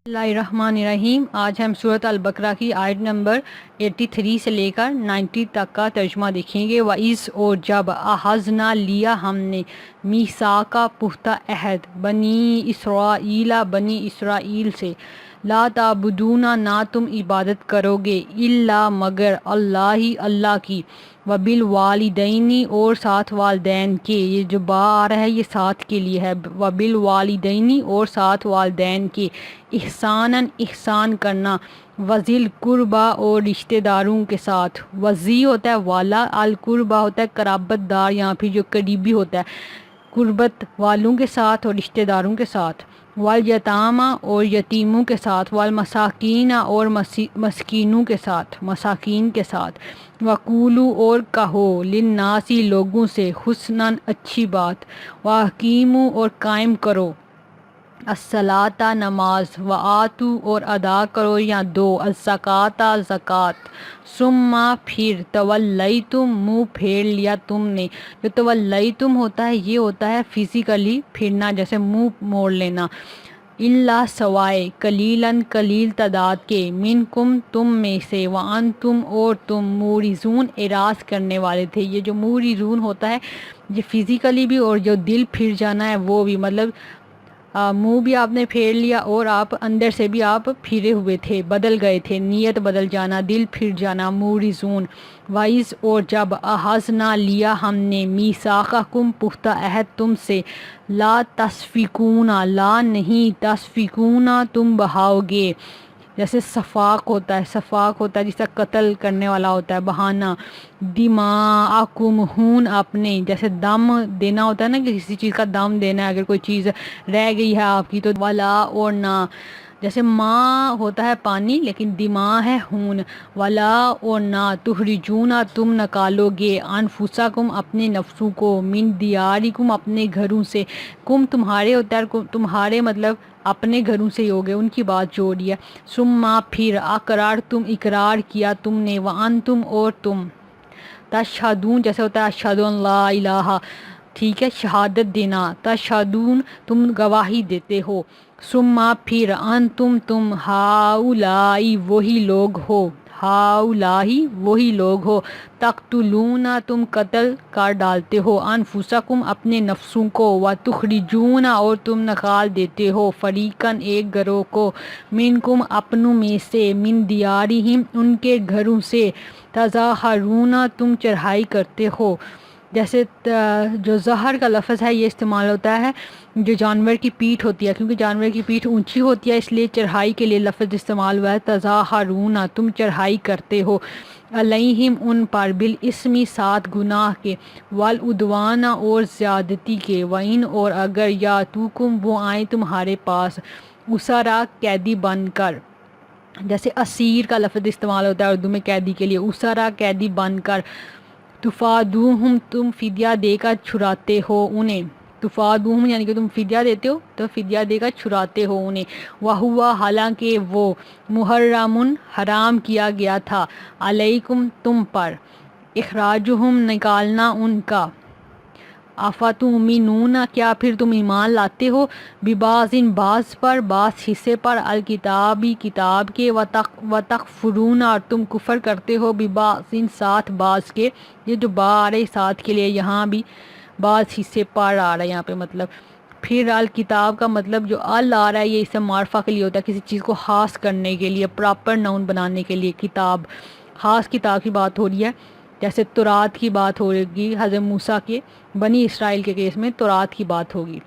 اللہ الرحمن الرحیم۔ آج ہم سورۃ البقرہ کی آیت نمبر 83 سے لے کر 90 تک کا ترجمہ دیکھیں گے۔ وَإِذْ اور جب اخذنا لیا ہم نے میثاق پختہ عہد بنی اسرائیل سے، لا تعبدون نہ تم عبادت کرو گے الا مگر اللہ کی، وبالوالدین اور ساتھ والدین کے، یہ جو با آ رہا ہے یہ ساتھ کے لیے ہے، وبالوالدین اور ساتھ والدین کے، احساناً احسان کرنا، وذیل قربا اور رشتہ داروں کے ساتھ، وزی ہوتا ہے والا، القربا ہوتا ہے قرابت دار، یہاں پھر جو قریبی ہوتا ہے قربت والوں کے ساتھ اور رشتہ داروں کے ساتھ، والیتامہ اور یتیموں کے ساتھ، والمساکین اور مسکینوں کے ساتھ، مساکین کے ساتھ، وقولو اور کہو للناسی لوگوں سے، حسناً اچھی بات، واقیمو اور قائم کرو، الصلاۃ نماز، وآتو اور ادا کرو یا دو، الزکوٰۃ زکوٰۃ، ثم پھر تولیتم منہ پھیر لیا تم نے، جو تولیتم ہوتا ہے یہ ہوتا ہے فزیکلی پھرنا، جیسے منہ موڑ لینا، الا سوائے قلیلاً قلیل تعداد کے، منکم تم میں سے، وانتم اور تم مورزون اعراض کرنے والے تھے۔ یہ جو مورزون ہوتا ہے یہ فزیکلی بھی اور جو دل پھر جانا ہے وہ بھی، مطلب منہ بھی آپ نے پھیر لیا اور آپ اندر سے بھی آپ پھرے ہوئے تھے، بدل گئے تھے، نیت بدل جانا، دل پھر جانا، مورزون۔ وائز اور جب اخذنا لیا ہم نے میثاقکم پختہ عہد تم سے، لا تسفکون لا نہیں تسفکون تم بہاؤ گے، جیسے صفاق ہوتا ہے جس طرح قتل کرنے والا ہوتا ہے، بہانا، دماءکم خون اپنے، جیسے دم دینا ہوتا ہے نا کہ کسی چیز کا دم دینا ہے، اگر کوئی چیز رہ گئی ہے آپ کی تو، ولا اور نہ، جیسے ماں ہوتا ہے پانی لیکن دماء ہے خون، ولا اور نہ، تخرجون تم نکالو گے، انفسکم اپنے نفسوں کو، من دیارکم اپنے گھروں سے، کم تمہارے ہوتا ہے، تمہارے مطلب اپنے گھروں سے ہی ہوگے، ان کی بات جوڑی ہے، ثم پھر اقرار تم اقرار کیا تم نے، وانتم اور تم تشہدون، جیسے ہوتا ہے اشہد ان لا الہ، ٹھیک ہے، شہادت دینا، تشہدون تم گواہی دیتے ہو، ثم پھر انتم تم ہاؤلائی وہی لوگ ہو، ہاؤلائی وہی لوگ ہو، تقتلون تم قتل کر ڈالتے ہو، انفسکم اپنے نفسوں کو، وتخرجون اور تم نکال دیتے ہو، فریقاً ایک گروہ کو، منکم اپنوں میں سے، من دیارہم ان کے گھروں سے، تظاہرون تم چڑھائی کرتے ہو، جیسے جو ظہر کا لفظ ہے یہ استعمال ہوتا ہے جو جانور کی پیٹھ ہوتی ہے، کیونکہ جانور کی پیٹھ اونچی ہوتی ہے اس لیے چڑھائی کے لیے لفظ استعمال ہوا ہے، تظاہرون تم چڑھائی کرتے ہو، علیہم ان پر، بالاسم ساتھ گناہ کے، والعدوان اور زیادتی کے، وَإِنْ اور اگر، یاتوکم وہ آئیں تمہارے پاس، اسرا قیدی بن کر، جیسے اسیر کا لفظ استعمال ہوتا ہے اردو میں قیدی کے لیے، اسرا قیدی بن کر، تفادوہم تم فدیہ دے کر چھڑاتے ہو انہیں، تفادوہم یعنی کہ تم فدیہ دیتے ہو تو فدیہ دے کر چھڑاتے ہو انہیں، وہوا حالانکہ وہ، محرم حرام کیا گیا تھا، علیکم تم پر، اخراجہم نکالنا ان کا، افتؤمنون کیا پھر تم ایمان لاتے ہو، ببعض بعض پر، بعض حصے پر، الکتابی کتاب کے، وتکفرون اور تم کفر کرتے ہو، ببعض ساتھ بعض کے، یہ جو با آ رہے ساتھ کے لیے یہاں بھی بعض حصے پر آ رہا ہے یہاں پہ، مطلب پھر الکتاب کا مطلب جو ال آ رہا ہے یہ اسم معرفہ کے لیے ہوتا ہے، کسی چیز کو خاص کرنے کے لیے، پراپر ناؤن بنانے کے لیے، کتاب خاص کتاب کی بات ہو رہی ہے، جیسے تورات کی بات ہوگی حضرت موسیٰ کے، بنی اسرائیل کے کیس میں تورات کی بات ہوگی،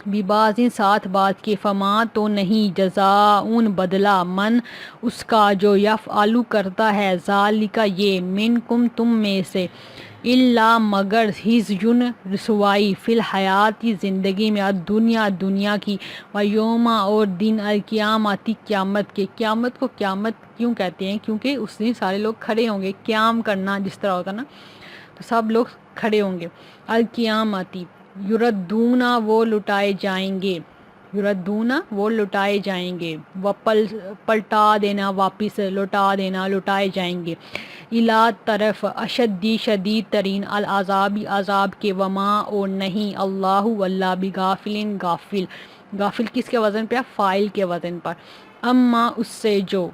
ببعض ساتھ بات کے، فما تو نہیں، جزاؤن بدلہ، من اس کا، جو یفعلو کرتا ہے، ذالک یہ، منکم تم میں سے، الا مگر، خزی رسوائی، فی الحیات زندگی میں، الدنیا دنیا کی، ویوم اور دن، القیامت قیامت کے، قیامت کو قیامت کیوں کہتے ہیں کیونکہ اس دن سارے لوگ کھڑے ہوں گے، قیام کرنا جس طرح ہوتا نا تو سب لوگ کھڑے ہوں گے، القیامتی، یردون وہ لٹائے جائیں گے، یردون وہ لٹائے جائیں گے، پلٹا دینا، واپس لوٹا دینا، لٹائے جائیں گے، الا طرف، اشدی شدید ترین، العذاب عذاب کے، وما اور نہیں، اللہ واللہ بغافل غافل، غافل کس کے وزن پہ ہے؟ فائل کے وزن پر. اما اس سے جو،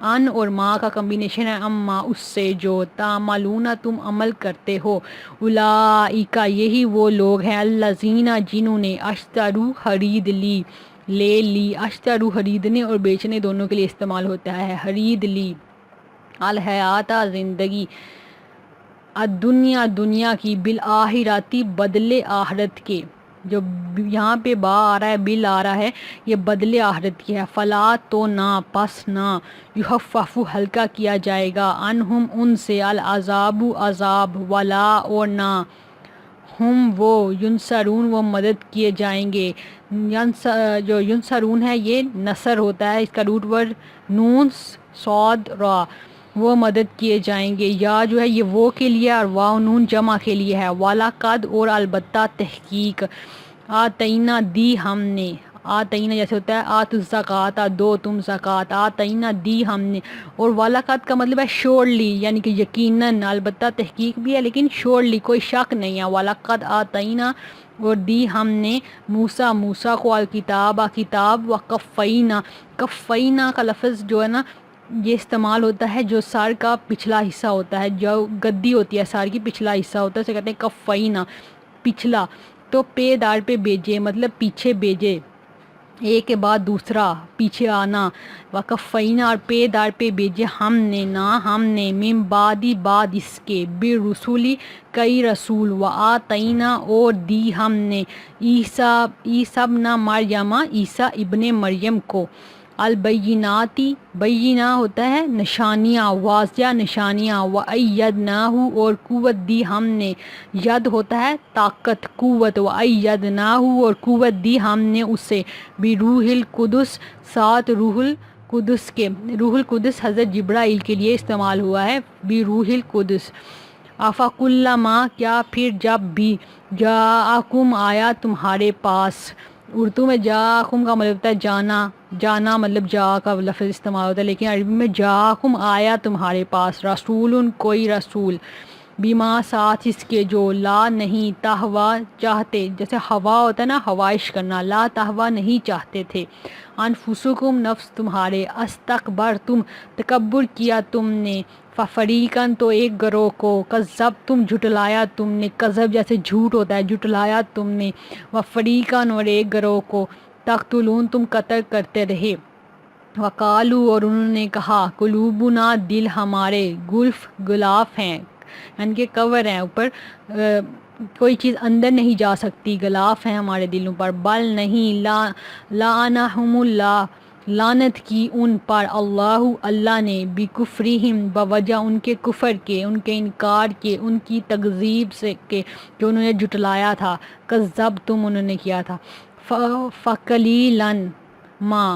ان اور ما کا کمبینیشن ہے، اما اس سے جو، تعملون تم عمل کرتے ہو، اولئک یہی وہ لوگ ہیں، الذین جنہوں نے، اشترو خرید لی، لے لی، اشترو خریدنے اور بیچنے دونوں کے لیے استعمال ہوتا ہے، خرید لی، الحیات زندگی، الدنیا دنیا کی، بالآخراتی بدلے آخرت کے. جو یہاں پہ با آ رہا ہے، بل آ رہا ہے، یہ بدلے آخرت کی ہے. فلا تو نہ، پس نہ، یخفف ہلکا کیا جائے گا، عنہم ان سے، العذاب عذاب، ولا اور نہ، ہم وہ، ینصرون وہ مدد کیے جائیں گے. جو ینصرون ہے یہ نصر ہوتا ہے، اس کا روٹ ورڈ نون صاد را، وہ مدد کیے جائیں گے. یا جو ہے یہ وہ کے لیے اور واو نون جمع کے لیے ہے. والا قد اور البتہ تحقیق، آتینا دی ہم نے، آتینا جیسے ہوتا ہے آت الزکات، دو تم زکات، آتینا دی ہم نے. اور والا قد کا مطلب ہے شورلی، یعنی کہ یقیناً، البتہ تحقیق بھی ہے لیکن شورلی کوئی شک نہیں ہے. والا قد آتینا اور دی ہم نے، موسیٰ موسیٰ کو، الکتاب کتاب، و کفینا، کفینا کا لفظ جو ہے نا یہ استعمال ہوتا ہے جو سر کا پچھلا حصہ ہوتا ہے، جو گدی ہوتی ہے سر کی پچھلا حصہ ہوتا ہے، اسے کہتے ہیں کفینا، پچھلا. تو پے دار پہ بیجے مطلب پیچھے بیجے، ایک کے بعد دوسرا پیچھے آنا. وکفینا اور پے دار پہ بیجے ہم نے، نہ ہم نے، من بعدی بعد اس کے، بالرسولی کئی رسول، و آتینا اور دی ہم نے، عیسیٰ ابن مریم، عیسیٰ ابن مریم کو، البیناتی، بینہ ہوتا ہے نشانیاں، واضح نشانیاں، و ایدناہ اور قوت دی ہم نے، ید ہوتا ہے طاقت قوت، و ایدناہ اور قوت دی ہم نے اسے، بروح القدس، ساتھ روح القدس کے. روح القدس حضرت جبرائیل کے لیے استعمال ہوا ہے، بروح القدس. افکلما کیا پھر جب بھی، جاءکم آیا تمہارے پاس. اردو میں جاءکم کا مطلب ہوتا ہے جانا، جانا مطلب جا کا لفظ استعمال ہوتا ہے، لیکن عربی میں جاءکم آیا تمہارے پاس، رسول کوئی رسول، بیما ساتھ اس کے، جو لا نہیں، تہوا چاہتے، جیسے ہوا ہوتا ہے نا ہوائش کرنا، لا تہوا نہیں چاہتے تھے، انفسکم نفس تمہارے، استکبر تم تکبر کیا تم نے، فریقاً تو ایک گروہ کو، کذب تم جھٹلایا تم نے، کذب جیسے جھوٹ ہوتا ہے، جھٹلایا تم نے، فریقاً اور ایک گروہ کو، تقتلون تم قتل کرتے رہے. وقالو اور انہوں نے کہا، قلوبنا دل ہمارے، گلف غلاف ہیں، یعنی کہ کور ہیں اوپر، کوئی چیز اندر نہیں جا سکتی، غلاف ہیں ہمارے دلوں پر، بل نہیں، لعنہم اللہ لعنت کی ان پر، اللہ اللہ نے، بکفرہم بوجہ ان کے کفر کے، ان کے انکار کے، ان کی تکذیب سے کہ انہوں نے جھٹلایا تھا، کذب تم انہوں نے کیا تھا. فقلیلاً ما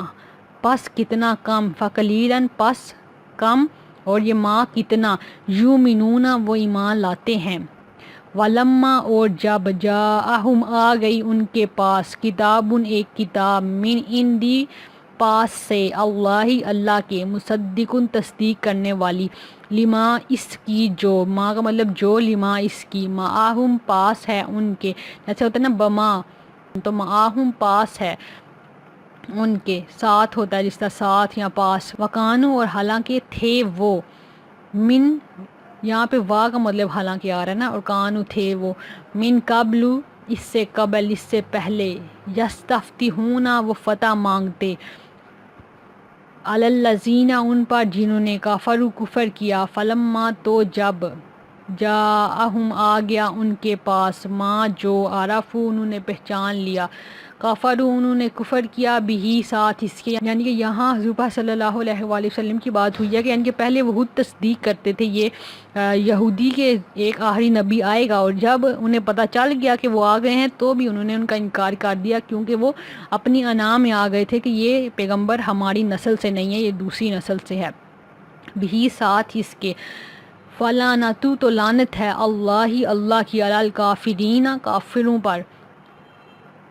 پس کتنا کم، فقلیلاً پس کم، اور یہ ما کتنا، یومنون وہ ایمان لاتے ہیں. ولما اور جب، جاءہم آ گئی ان کے پاس، کتاب ایک کتاب، من عندی پاس سے، اللہ اللہ کے، مصدقن تصدیق کرنے والی، لما اس کی جو، ما کا مطلب جو، لما اس کی، معاہم پاس ہے ان کے، جیسے ہوتا ہے نا بما، تو معاہم پاس ہے ان کے، ساتھ ہوتا ہے جس کا ساتھ یا پاس. وکانو اور حالانکہ تھے وہ، من یہاں پہ وا کا مطلب حالانکہ آ رہا ہے نا، اور کانو تھے وہ، من قبل اس سے قبل، اس سے پہلے، یستفتحون وہ فتح مانگتے، علی الذین ان پر جنہوں نے، کفروا کفر کیا، فلما تو جب، جاءہم آ گیا ان کے پاس، ما جو، عرفوا انہوں نے پہچان لیا، کفروا انہوں نے کفر کیا، بھی ساتھ اس کے، یعنی کہ یہاں حضور پاک صلی اللہ علیہ وآلہ وسلم کی بات ہوئی ہے کہ یعنی کہ پہلے وہ خود تصدیق کرتے تھے یہ یہودی کے ایک آخری نبی آئے گا، اور جب انہیں پتہ چل گیا کہ وہ آ گئے ہیں تو بھی انہوں نے ان کا انکار کر دیا، کیونکہ وہ اپنی انا میں آ گئے تھے کہ یہ پیغمبر ہماری نسل سے نہیں ہے، یہ دوسری نسل سے ہے. بھی ساتھ اس کے، فلعنتو تو لعنت ہے، اللہ کی، علی الکافرین کافروں پر،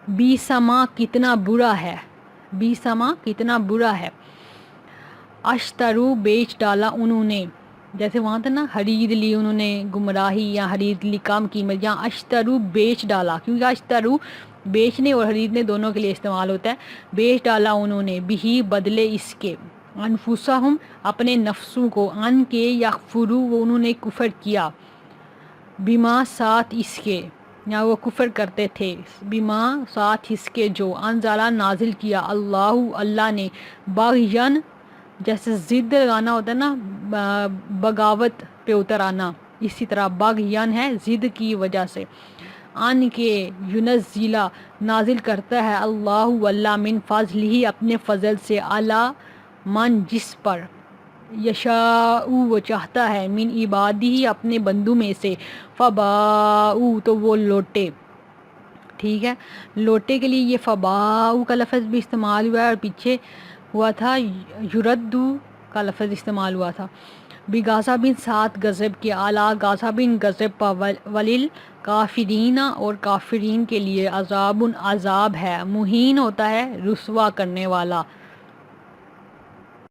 بیسما کتنا برا ہے، بیسما کتنا برا ہے. اشترو بیچ ڈالا انہوں نے، جیسے وہاں تھا نا خرید لی انہوں نے گمراہی، یا خرید لی کم قیمت، یا اشترو بیچ ڈالا، کیونکہ اشترو بیچنے اور خریدنے دونوں کے لیے استعمال ہوتا ہے. بیچ ڈالا انہوں نے، بھی بدلے اس کے، انفسہم اپنے نفسوں کو، ان کے یکفرو وہ انہوں نے کفر کیا، بما ساتھ اس کے، یا وہ کفر کرتے تھے، بما ساتھ اس کے جو انزلہ نازل کیا اللہ اللہ نے، باغین جیسے ضد لگانا ہوتا ہے نا، بغاوت پہ اتر آنا، اسی طرح باغین ہے ضد کی وجہ سے، ان کے ینزلہ نازل کرتا ہے اللہ اللہ من فضل ہی اپنے فضل سے، علی من جس پر، یشاء وہ چاہتا ہے، من عبادی اپنے بندوں میں سے، فباؤ تو وہ لوٹے. ٹھیک ہے، لوٹے کے لیے یہ فباؤ کا لفظ بھی استعمال ہوا ہے، اور پیچھے ہوا تھا یردو کا لفظ استعمال ہوا تھا. بغاصہ بن سات غضب کے، اعلیٰ غاصہ بن غضب پا، ولیل کافرین اور کافرین کے لیے، عذاب عذاب ہے، مہین ہوتا ہے رسوا کرنے والا.